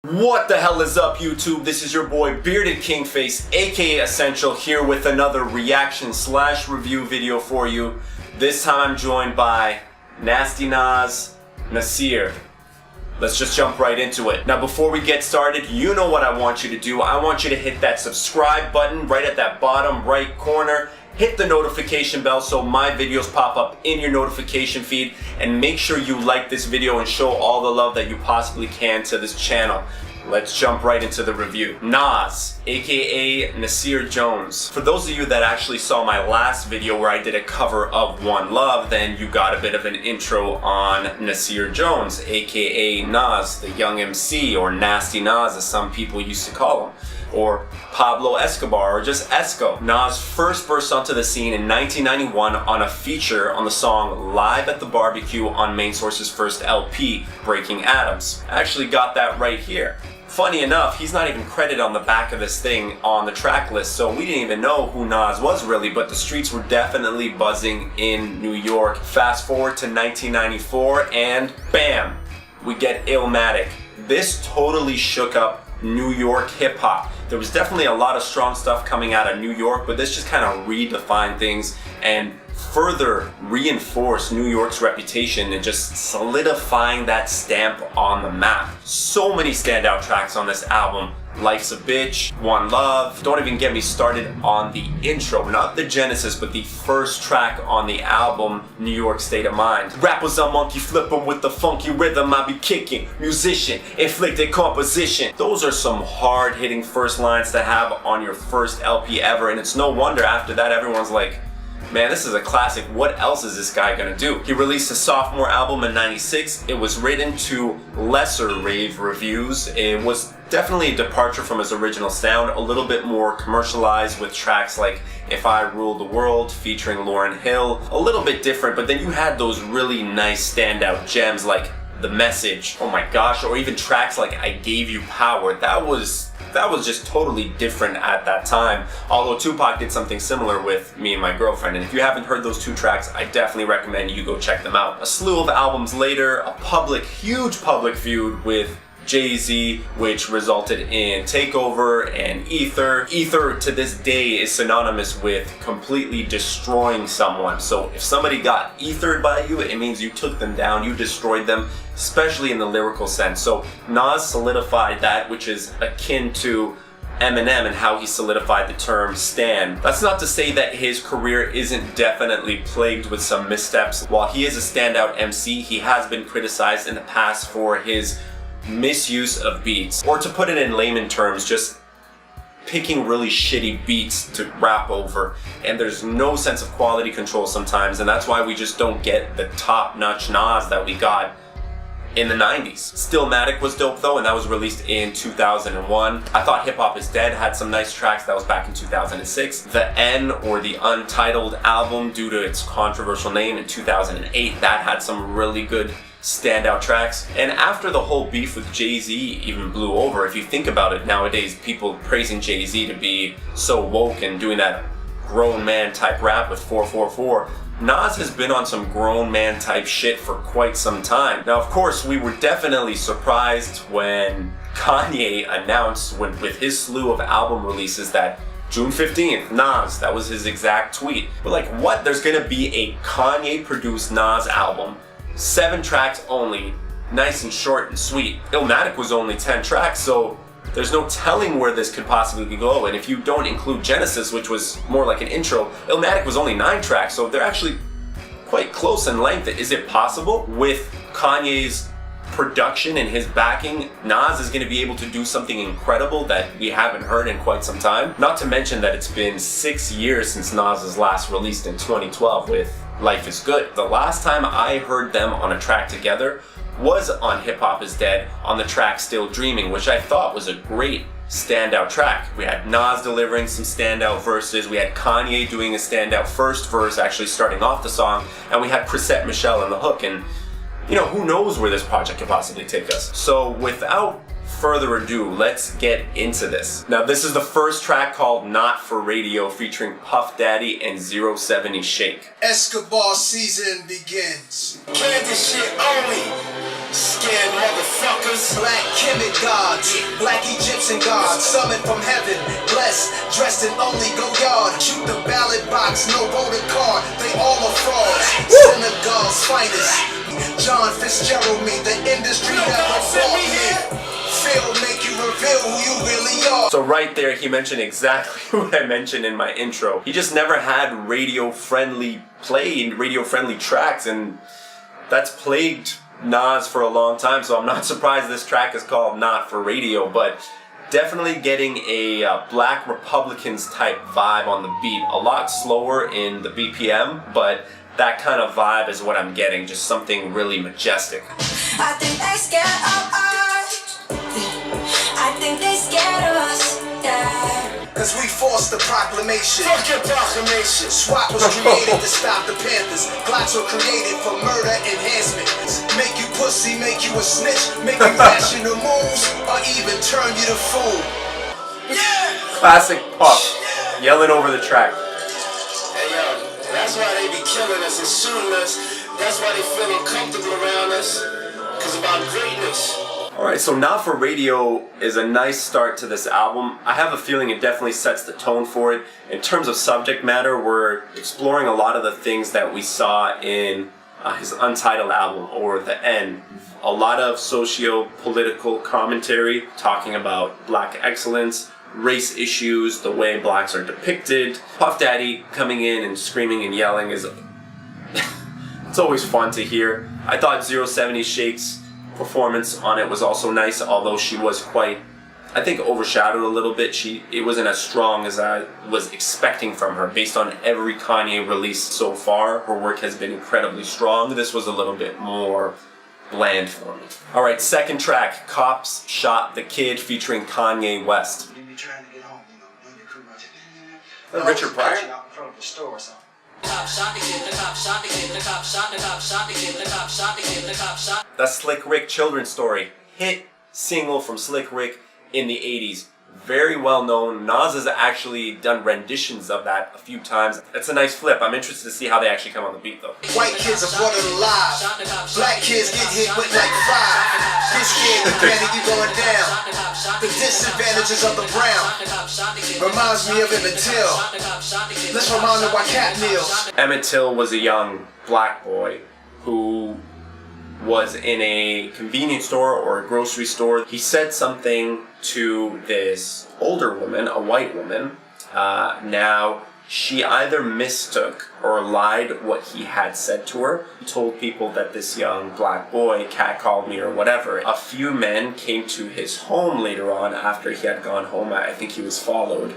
What the hell is up, YouTube? This is your boy Bearded Kingface, aka Essential, here with another reaction / review video for you. This time I'm joined by Nasty Nas, Nasir. Let's just jump right into it. Now before we get started, you know what I want you to do. I want you to hit that subscribe button right at that bottom right corner. Hit the notification bell so my videos pop up in your notification feed, and make sure you like this video and show all the love that you possibly can to this channel. Let's jump right into the review. Nas, aka Nasir Jones. For those of you that actually saw my last video where I did a cover of One Love, then you got a bit of an intro on Nasir Jones, aka Nas, the young MC, or Nasty Nas as some people used to call him, or Pablo Escobar, or just Esco. Nas first burst onto the scene in 1991 on a feature on the song Live at the Barbecue on Main Source's first LP, Breaking Atoms. I actually got that right here. Funny enough, he's not even credited on the back of this thing on the track list, so we didn't even know who Nas was really, but the streets were definitely buzzing in New York. Fast forward to 1994 and bam, we get Illmatic. This totally shook up New York hip-hop. There was definitely a lot of strong stuff coming out of New York, but this just kind of redefined things and further reinforced New York's reputation and just solidifying that stamp on the map. So many standout tracks on this album. Life's a Bitch, One Love. Don't even get me started on the intro, not the genesis, but the first track on the album, New York State of Mind. Rappers a monkey flippin' with the funky rhythm I be kicking. Musician, inflicted composition. Those are some hard-hitting first lines to have on your first LP ever, and it's no wonder after that everyone's like, man, this is a classic. What else is this guy gonna do? He released a sophomore album in '96. It was written to lesser rave reviews. It was definitely a departure from his original sound, a little bit more commercialized with tracks like If I Rule the World featuring Lauryn Hill. A little bit different, but then you had those really nice standout gems like The Message, oh my gosh, or even tracks like I Gave You Power. That was just totally different at that time, although Tupac did something similar with Me and My Girlfriend, and if you haven't heard those two tracks, I definitely recommend you go check them out. A slew of albums later, a huge public feud with Jay-Z, which resulted in Takeover and Ether. Ether to this day is synonymous with completely destroying someone. So if somebody got ethered by you, it means you took them down, you destroyed them, especially in the lyrical sense. So Nas solidified that, which is akin to Eminem and how he solidified the term stan. That's not to say that his career isn't definitely plagued with some missteps. While he is a standout MC, he has been criticized in the past for his misuse of beats, or to put it in layman terms, just picking really shitty beats to rap over, and there's no sense of quality control sometimes, and that's why we just don't get the top-notch Nas that we got in the 90s. Stillmatic was dope though, and that was released in 2001. I Thought Hip Hop Is Dead had some nice tracks. That was back in 2006. The N, or the Untitled album, due to its controversial name, in 2008, that had some really good standout tracks. And after the whole beef with Jay-Z even blew over, if you think about it nowadays, people praising Jay-Z to be so woke and doing that grown man type rap with 444, Nas has been on some grown man type shit for quite some time. Now, of course, we were definitely surprised when Kanye announced with his slew of album releases that June 15th, Nas, that was his exact tweet. We're like, what? There's gonna be a Kanye produced Nas album, 7 tracks only, nice and short and sweet. Illmatic was only 10 tracks, so there's no telling where this could possibly go. And if you don't include Genesis, which was more like an intro, Illmatic was only 9 tracks, so they're actually quite close in length. Is it possible with Kanye's production and his backing, Nas is going to be able to do something incredible that we haven't heard in quite some time? Not to mention that it's been 6 years since Nas's last released in 2012 with Life Is Good. The last time I heard them on a track together was on Hip Hop Is Dead on the track Still Dreaming, which I thought was a great standout track. We had Nas delivering some standout verses, we had Kanye doing a standout first verse actually starting off the song, and we had Chrisette Michele in the hook, and you know, who knows where this project could possibly take us. So without further ado, let's get into this. Now this is the first track called Not For Radio featuring Puff Daddy and 070 Shake. Escobar season begins. Kansas shit only. Scared motherfuckers. Black Kemet gods, black Egyptian gods, summoned from heaven, blessed, dressed in only go yard. Shoot the ballot box, no voter card, they all are frauds. Senegal's finest, John Fitzgerald me, the industry never bought me. Phil make you reveal who you really are. So right there, he mentioned exactly what I mentioned in my intro. He just never had radio-friendly play and radio-friendly tracks, and that's plagued Nas for a long time, so I'm not surprised this track is called Not for Radio, but definitely getting a Black Republicans type vibe on the beat. A lot slower in the BPM, but that kind of vibe is what I'm getting, just something really majestic. I think they scared of us. I think they scared of us, yeah. Cause we forced the proclamation. Fuck your proclamation. SWAT was created to stop the Panthers. Glocks were created for murder enhancement. Make you pussy, make you a snitch, make you rational moves, or even turn you to fool. Yeah! Classic Puff, yelling over the track. Hey yo, that's why they be killing us and shooting us. That's why they feel uncomfortable around us. Cause of our greatness. Alright, so Not for Radio is a nice start to this album. I have a feeling it definitely sets the tone for it. In terms of subject matter, we're exploring a lot of the things that we saw in his Untitled album, or The N. A lot of socio-political commentary, talking about black excellence, race issues, the way blacks are depicted. Puff Daddy coming in and screaming and yelling is... it's always fun to hear. I thought 070 Shake's performance on it was also nice, although she was quite, I think, overshadowed a little bit. It wasn't as strong as I was expecting from her. Based on every Kanye release so far, her work has been incredibly strong. This was a little bit more bland for me. Alright, second track, Cops Shot the Kid featuring Kanye West. You be trying to get home, you know, when your crew runs it. Richard Pryor? Out in front of the store or something. The cop shot the kid, the cop shot the kid, the cop shot the cop shot the kid, the cop shot the kid, the cop shot. That's Slick Rick children's story. Hit single from Slick Rick in the 80s. Very well known. Nas has actually done renditions of that a few times. It's a nice flip. I'm interested to see how they actually come on the beat though. White kids are brought alive. Black kids get hit with like 5. Get scared and panic, you going down. The disadvantages of the brown reminds me of n-tial. Let's remind them why cat kneels. Emmett Till was a young black boy who was in a convenience store or a grocery store. He said something to this older woman, a white woman. Now, she either mistook or lied what he had said to her. He told people that this young black boy catcalled me or whatever. A few men came to his home later on after he had gone home. I think he was followed.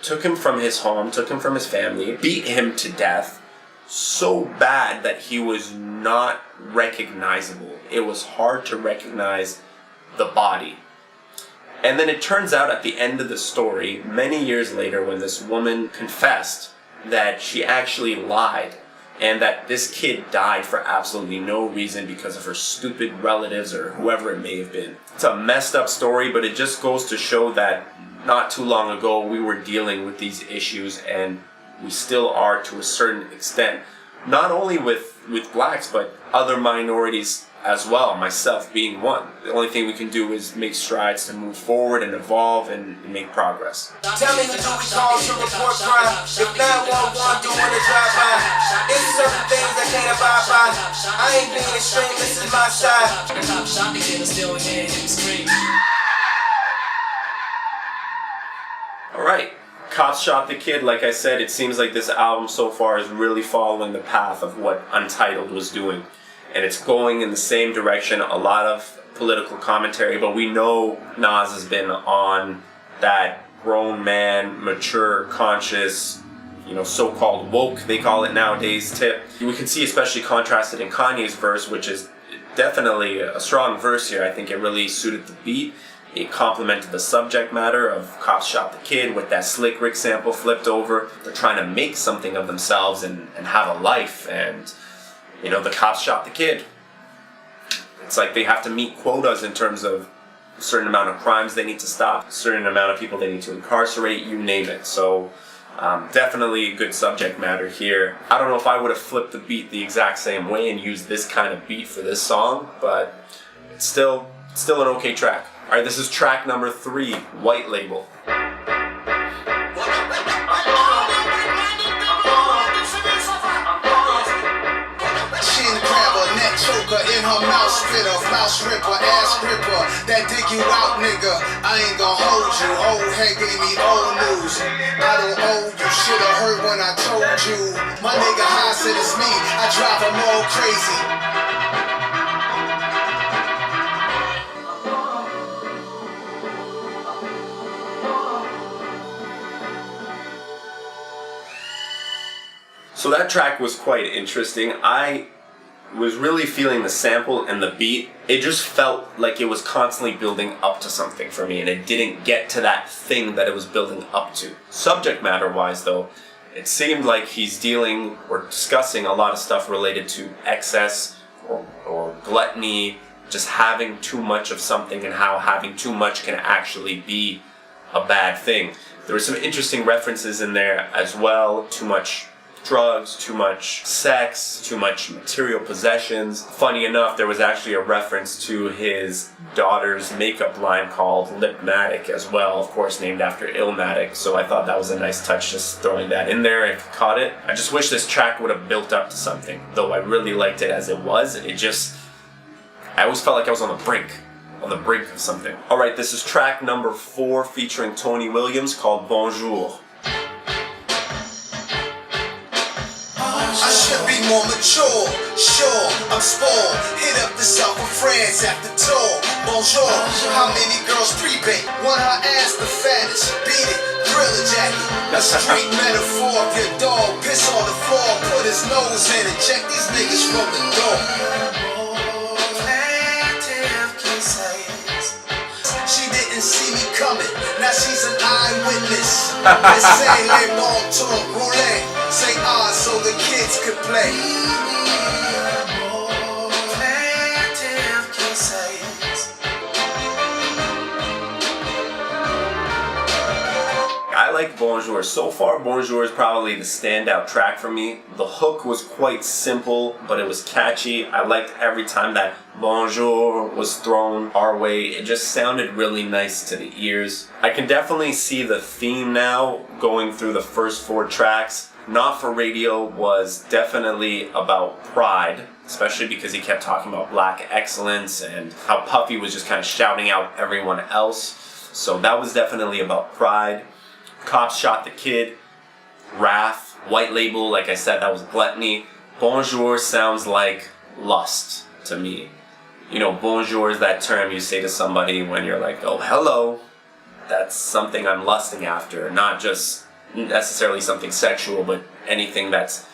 Took him from his home, took him from his family, beat him to death. So bad that he was not recognizable. It was hard to recognize the body. And then it turns out at the end of the story, many years later, when this woman confessed that she actually lied and that this kid died for absolutely no reason because of her stupid relatives or whoever it may have been. It's a messed up story, but it just goes to show that not too long ago we were dealing with these issues, and we still are to a certain extent, not only with blacks, but other minorities as well, myself being one. The only thing we can do is make strides to move forward and evolve and make progress. Tell me who do we call to report crime? If 911 doing a drive-by, it's certain things I can't abide by. I ain't being extreme, this is my side. The cop shot the kid and still hear him scream. Alright, Cops Shot the Kid. Like I said, it seems like this album so far is really following the path of what Untitled was doing. And it's going in the same direction, a lot of political commentary, but we know Nas has been on that grown man, mature, conscious, so-called woke, they call it nowadays, tip. We can see especially contrasted in Kanye's verse, which is definitely a strong verse here. I think it really suited the beat. It complemented the subject matter of Cops Shot the Kid with that Slick Rick sample flipped over. They're trying to make something of themselves and have a life, and the cops shot the kid. It's like they have to meet quotas in terms of a certain amount of crimes they need to stop, a certain amount of people they need to incarcerate, you name it. So definitely good subject matter here. I don't know if I would have flipped the beat the exact same way and used this kind of beat for this song, but still an okay track. Alright, this is track number 3, White Label. Chin grabber, neck choker in her mouth spitter, mouse ripper, ass gripper, that dig you out nigga. I ain't gon' hold you. Old head gave me old news. I don't owe you. Shoulda heard when I told you. My nigga high said it's me. I drive them all crazy. So that track was quite interesting. I was really feeling the sample and the beat. It just felt like it was constantly building up to something for me, and it didn't get to that thing that it was building up to. Subject matter wise though, it seemed like he's dealing or discussing a lot of stuff related to excess or gluttony, just having too much of something and how having too much can actually be a bad thing. There were some interesting references in there as well. Too much drugs, too much sex, too much material possessions. Funny enough, there was actually a reference to his daughter's makeup line called Lipmatic as well, of course named after Illmatic, so I thought that was a nice touch just throwing that in there if you caught it. I just wish this track would have built up to something, though I really liked it as it was. I always felt like I was on the brink of something. Alright, this is track number 4 featuring Tony Williams called Bonjour. I should be more mature, sure, I'm spoiled. Hit up the south of France after tour. Bonjour, how many girls pre-bake? Want her ass the fattest, beat it, thriller jacket. A street metaphor of your dog, piss on the floor, put his nose in and check these niggas from the door. She didn't see me coming, now she's an eyewitness. They say les bons tours roulés, say ah so the kids could play. I like Bonjour. So far, Bonjour is probably the standout track for me. The hook was quite simple, but it was catchy. I liked every time that Bonjour was thrown our way. It just sounded really nice to the ears. I can definitely see the theme now going through the first 4 tracks. Not For Radio was definitely about pride, especially because he kept talking about black excellence and how Puffy was just kind of shouting out everyone else. So that was definitely about pride. Cops Shot the Kid, Wrath, White Label, like I said, that was gluttony. Bonjour sounds like lust to me. You know, bonjour is that term you say to somebody when you're like, oh, hello. That's something I'm lusting after, not just necessarily something sexual, but anything that's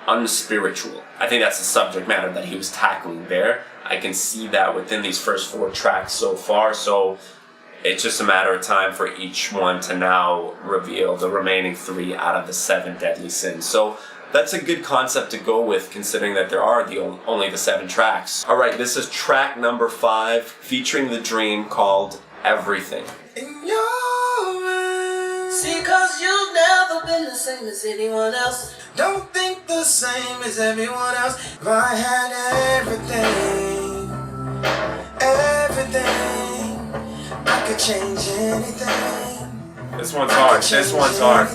unspiritual. I think that's the subject matter that he was tackling there. I can see that within these first 4 tracks so far, so it's just a matter of time for each one to now reveal the remaining 3 out of the 7 deadly sins. So that's a good concept to go with, considering that there are only the 7 tracks. Alright, this is track number 5, featuring The Dream, called Everything. In your eyes. See, cause you've never been the same as anyone else. Don't think the same as everyone else. If I had everything, I could change anything. This one's hard. This one's hard.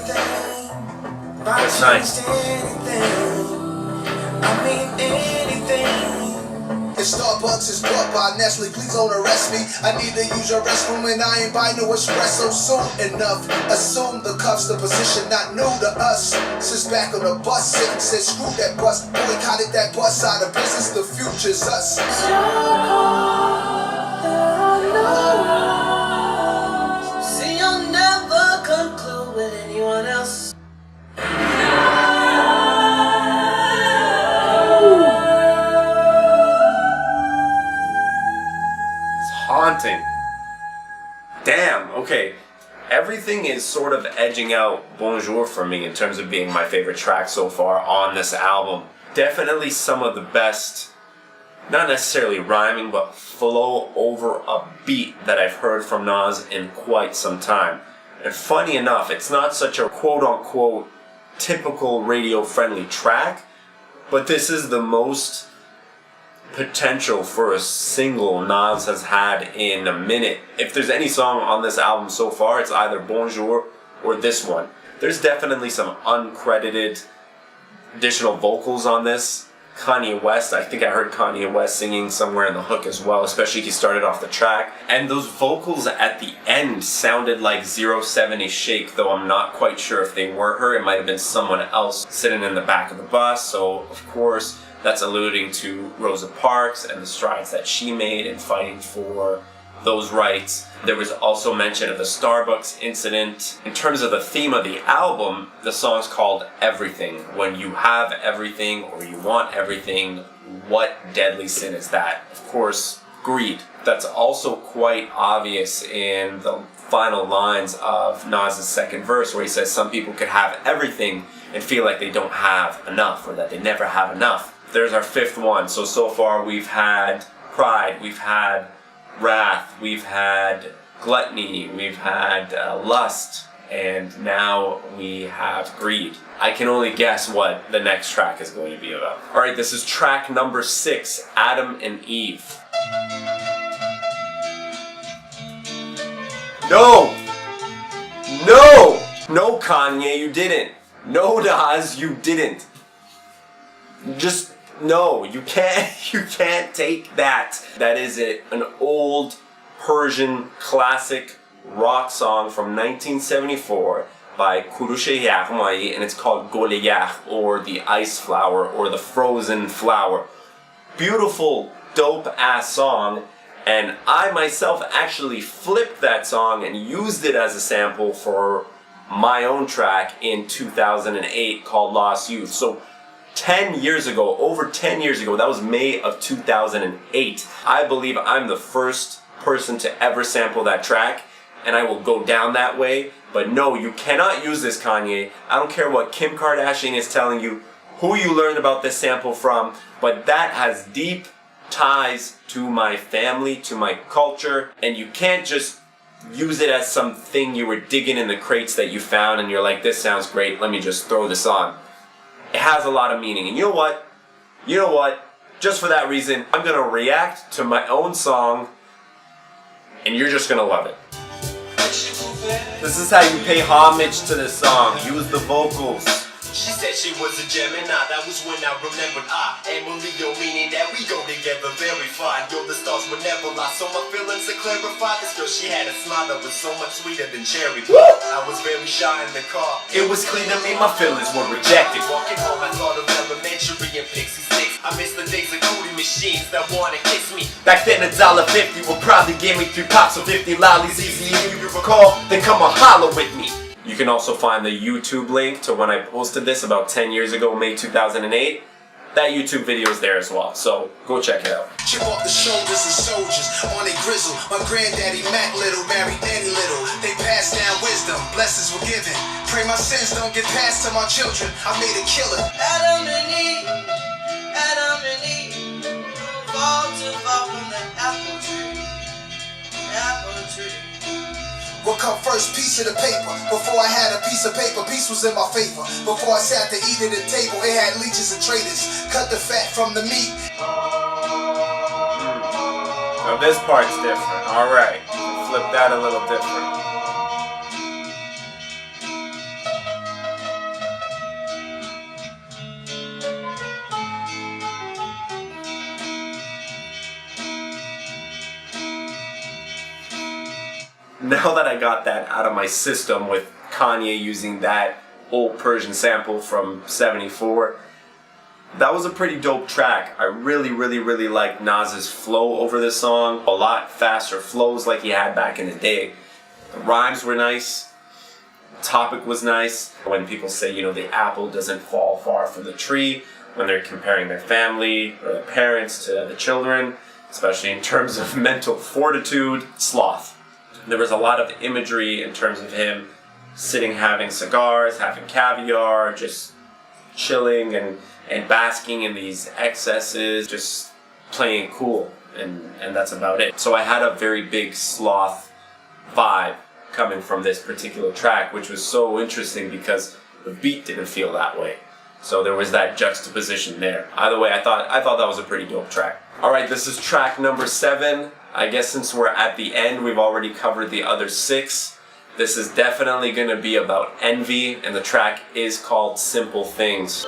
That's nice. I mean anything. If Starbucks is bought by Nestle, please don't arrest me. I need to use your restroom and I ain't buy no espresso soon enough. Assume the cuffs, the position not new to us. Sits back on the bus, sitting, said screw that bus. Boycotted that bus out of business, the future's us. See, you'll never conclude with anyone else. Haunting. Damn, okay. Everything is sort of edging out Bonjour for me in terms of being my favorite track so far on this album. Definitely some of the best, not necessarily rhyming, but flow over a beat that I've heard from Nas in quite some time. And funny enough, it's not such a quote-unquote typical radio-friendly track, but this is the most potential for a single Nas has had in a minute. If there's any song on this album so far, it's either Bonjour or this one. There's definitely some uncredited additional vocals on this. Kanye West, I think I heard Kanye West singing somewhere in the hook as well, especially he started off the track. And those vocals at the end sounded like 070 Shake, though I'm not quite sure if they were her. It might have been someone else sitting in the back of the bus, so of course that's alluding to Rosa Parks and the strides that she made in fighting for those rights. There was also mention of the Starbucks incident. In terms of the theme of the album, the song's called Everything. When you have everything or you want everything, what deadly sin is that? Of course, greed. That's also quite obvious in the final lines of Nas's second verse, where he says some people could have everything and feel like they don't have enough, or that they never have enough. There's our fifth one. So far we've had pride, we've had wrath, we've had gluttony, we've had lust, and now we have greed. I can only guess what the next track is going to be about. Alright, this is track number 6, Adam and Eve. No! No! No, Kanye, you didn't. No, Nas, you didn't. Just no, you can't take that. That is an old Persian classic rock song from 1974 by Kurushe Yahmai, and it's called Goleyah, or the ice flower, or the frozen flower. Beautiful, dope ass song, and I myself actually flipped that song and used it as a sample for my own track in 2008 called Lost Youth. So 10 years ago, over 10 years ago, that was May of 2008. I believe I'm the first person to ever sample that track, and I will go down that way. But no, you cannot use this, Kanye. I don't care what Kim Kardashian is telling you, who you learned about this sample from, but that has deep ties to my family, to my culture, and you can't just use it as something you were digging in the crates that you found and you're like, this sounds great, let me just throw this on. It has a lot of meaning, and you know what? You know what? Just for that reason, I'm gonna react to my own song, and you're just gonna love it. This is how you pay homage to this song. Use the vocals. She said she was a Gemini, that was when I remembered I am a Leo, meaning that we go together very fine. Yo, the stars were never lie, so my feelings are clarified. This girl, she had a smile that was so much sweeter than cherry pie. I was very shy in the car. It was clear to me my feelings were rejected. Walking home, I thought of elementary and Pixie Sticks. I miss the days of Cudi machines that wanna kiss me. Back then $1.50 would probably give me 3 pops of 50 lollies easy. If you recall, then come on holler with me. You can also find the YouTube link to when I posted this about 10 years ago, May 2008. That YouTube video is there as well, so go check it out. Chip off the shoulders of soldiers on a grizzle. My granddaddy Mac Little married Danny Little. They passed down wisdom, blessings were given. Pray my sins don't get passed to my children. I made a killer. Adam and Eve, fall too far from the apple tree, apple tree. What come first, piece of the paper? Before I had a piece of paper, peace was in my favor. Before I sat to eat at the table, it had leeches and traitors. Cut the fat from the meat. Now this part's different. Alright, flip that a little different. Now that I got that out of my system with Kanye using that old Persian sample from 74, that was a pretty dope track. I really liked Nas's flow over this song. A lot faster flows like he had back in the day. The rhymes were nice. The topic was nice. When people say, you know, the apple doesn't fall far from the tree, when they're comparing their family or their parents to the children, especially in terms of mental fortitude, sloth. There was a lot of imagery in terms of him sitting having cigars, having caviar, just chilling and basking in these excesses, just playing cool, and that's about it. So I had a very big sloth vibe coming from this particular track, which was so interesting because the beat didn't feel that way. So there was that juxtaposition there. Either way, I thought that was a pretty dope track. Alright, this is track number 7. I guess since we're at the end, we've already covered the other 6. This is definitely going to be about envy, and the track is called Simple Things.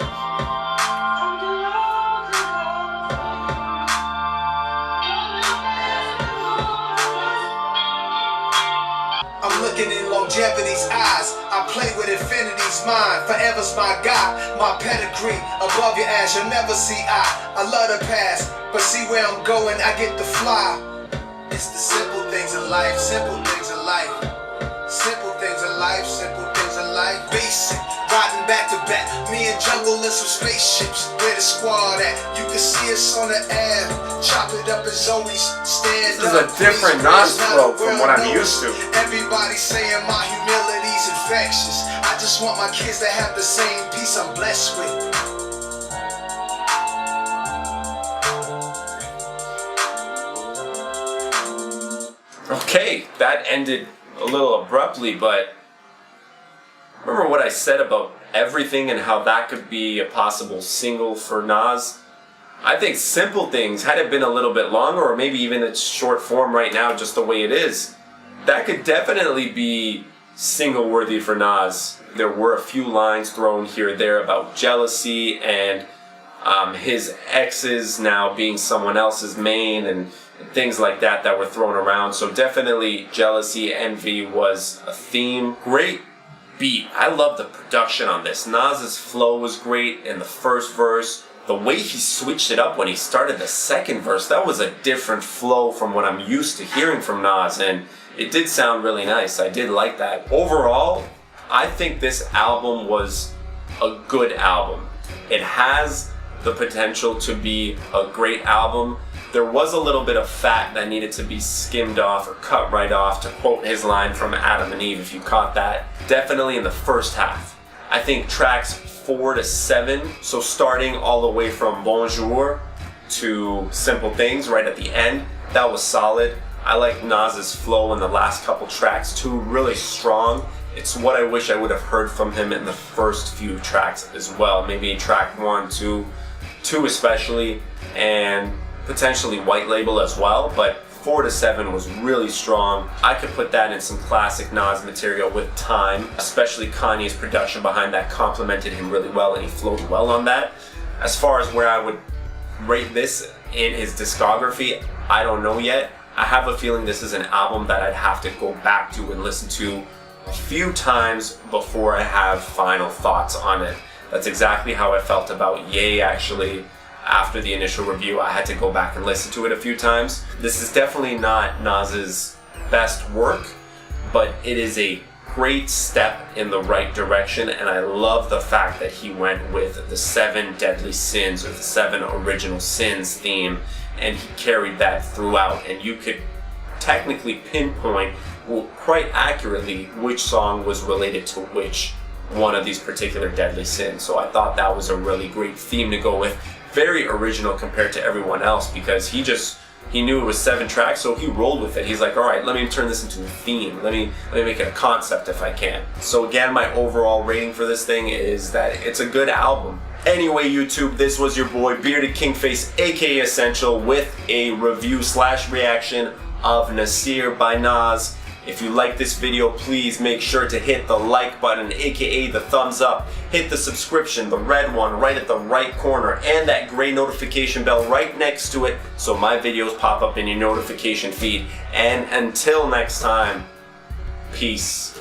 I'm looking in longevity's eyes. I play with infinity's mind. Forever's my God, my pedigree. Above your ass, you'll never see I love the past, but see where I'm going, I get to fly. It's the simple things in life, simple things in life. Simple things in life, simple things in life. Basic, riding back to back. Me and Jungle in some spaceships. Where the squad at? You can see us on the air. Chop it up as always. Stand This is a different Nas flow from what I'm used to. Everybody saying my humility's infectious. I just want my kids to have the same peace I'm blessed with. Okay, that ended a little abruptly, but remember what I said about everything and how that could be a possible single for Nas? I think Simple Things, had it been a little bit longer, or maybe even its short form right now, just the way it is, that could definitely be single worthy for Nas. There were a few lines thrown here or there about jealousy and his exes now being someone else's main and things like that that were thrown around. So definitely jealousy, envy was a theme. Great beat. I love the production on this. Nas's flow was great in the first verse. The way he switched it up when he started the second verse, that was a different flow from what I'm used to hearing from Nas, and it did sound really nice. I did like that. Overall, I think this album was a good album. It has the potential to be a great album. There was a little bit of fat that needed to be skimmed off or cut right off, to quote his line from Adam and Eve, if you caught that. Definitely in the first half. I think tracks 4 to 7, so starting all the way from Bonjour to Simple Things right at the end, that was solid. I like Nas's flow in the last couple tracks too, really strong. It's what I wish I would have heard from him in the first few tracks as well. Maybe track 1, 2 especially, and potentially White Label as well, but 4 to 7 was really strong. I could put that in some classic Nas material with time, especially Kanye's production behind that complemented him really well, and he flowed well on that. As far as where I would rate this in his discography, I don't know yet. I have a feeling this is an album that I'd have to go back to and listen to a few times before I have final thoughts on it. That's exactly how I felt about Ye, actually. After the initial review, I had to go back and listen to it a few times. This is definitely not Nas's best work, but it is a great step in the right direction, and I love the fact that he went with the 7 deadly sins, or the 7 original sins theme, and he carried that throughout, and you could technically pinpoint quite accurately which song was related to which one of these particular deadly sins. So I thought that was a really great theme to go with. Very original compared to everyone else, because he knew it was 7 tracks, so he rolled with it. He's like, all right, let me turn this into a theme. Let me make it a concept if I can. So again, my overall rating for this thing is that it's a good album. Anyway, YouTube, this was your boy Bearded Kingface, aka Essential, with a review/reaction of Nasir by Nas. If you like this video, please make sure to hit the like button, aka the thumbs up. Hit the subscription, the red one right at the right corner, and that gray notification bell right next to it, so my videos pop up in your notification feed. And until next time, peace.